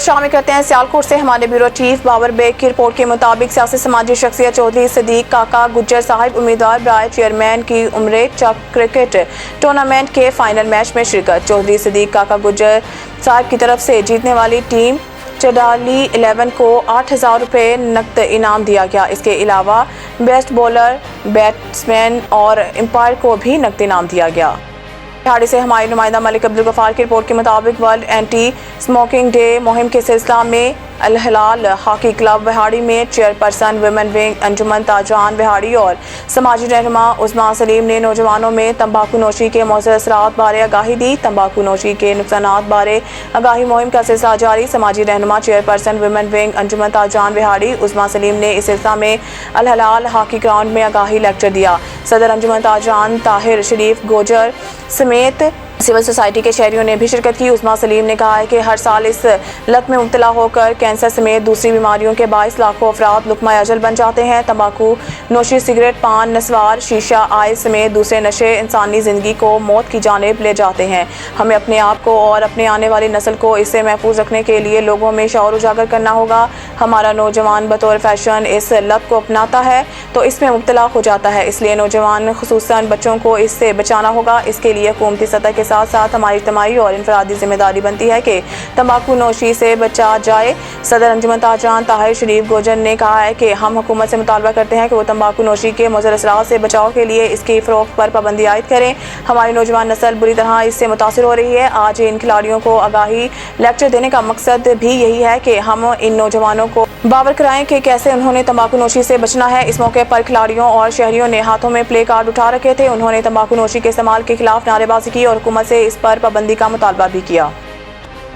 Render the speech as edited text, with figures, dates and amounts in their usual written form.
شامل کرتے ہیں سیالکوٹ سے ہمارے بیورو چیف بابر بیگ کی رپورٹ کے مطابق سیاسی سماجی شخصیت چودھری صدیق کاکا گجر صاحب امیدوار برائے چیئرمین کی عمرے چک کرکٹ ٹورنامنٹ کے فائنل میچ میں شرکت۔ چودھری صدیق کاکا گجر صاحب کی طرف سے جیتنے والی ٹیم چڈالی 11 کو 8,000 روپے نقد انعام دیا گیا۔ اس کے علاوہ بیسٹ بولر، بیٹسمین اور امپائر کو بھی نقد انعام دیا گیا۔ بہاڑی سے ہمارے نمائندہ ملک عبدالغفار کی رپورٹ کے مطابق ورلڈ اینٹی اسموکنگ ڈے مہم کے سلسلہ میں الہلال ہاکی کلب بہاڑی میں چیئرپرسن ویمن ونگ انجمن تاجران بہاڑی اور سماجی رہنما عظمیٰ سلیم نے نوجوانوں میں تمباکو نوشی کے مضر اثرات بارے آگاہی دی۔ تمباکو نوشی کے نقصانات بارے آگاہی مہم کا سلسلہ جاری۔ سماجی رہنما چیئرپرسن ویمن ونگ انجمن تاجران بہاڑی عظمیٰ سلیم نے اس سلسلہ میں الہلال ہاکی گراؤنڈ میں آگاہی لیکچر دیا۔ صدر انجمن تاجران طاہر شریف گوجر سمیت سول سوسائٹی کے شہریوں نے بھی شرکت کی۔ عظمیٰ سلیم نے کہا ہے کہ ہر سال اس لت میں مبتلا ہو کر کینسر سمیت دوسری بیماریوں کے باعث لاکھوں افراد لقمہ اجل بن جاتے ہیں۔ تمباکو نوشی، سگریٹ، پان، نسوار، شیشہ، آئل سمیت دوسرے نشے انسانی زندگی کو موت کی جانب لے جاتے ہیں۔ ہمیں اپنے آپ کو اور اپنے آنے والی نسل کو اس سے محفوظ رکھنے کے لیے لوگوں میں شعور اجاگر کرنا ہوگا۔ ہمارا نوجوان بطور فیشن اس لت کو اپناتا ہے تو اس میں مبتلا ہو جاتا ہے، اس لیے نوجوان خصوصاً بچوں کو اس سے بچانا ہوگا۔ اس کے لیے حکومتی سطح کے ساتھ ساتھ ہماری اجتماعی اور انفرادی ذمہ داری بنتی ہے کہ تمباکو نوشی سے بچا جائے۔ صدر انجمن تاجران طاہر شریف گوجر نے کہا ہے کہ ہم حکومت سے مطالبہ کرتے ہیں کہ وہ تمباکو نوشی کے مضر اثرات سے بچاؤ کے لیے اس کی فروخت پر پابندی عائد کریں۔ ہماری نوجوان نسل بری طرح اس سے متاثر ہو رہی ہے۔ آج ان کھلاڑیوں کو آگاہی لیکچر دینے کا مقصد بھی یہی ہے کہ ہم ان نوجوانوں کو باور کرائیں کہ کیسے انہوں نے تمباکو نوشی سے بچنا ہے۔ اس موقع پر کھلاڑیوں اور شہریوں نے ہاتھوں میں پلے کارڈ اٹھا رکھے تھے۔ انہوں نے تمباکو نوشی کے استعمال کے خلاف نعرے بازی کی اور حکومت سے اس پر پابندی کا مطالبہ بھی کیا۔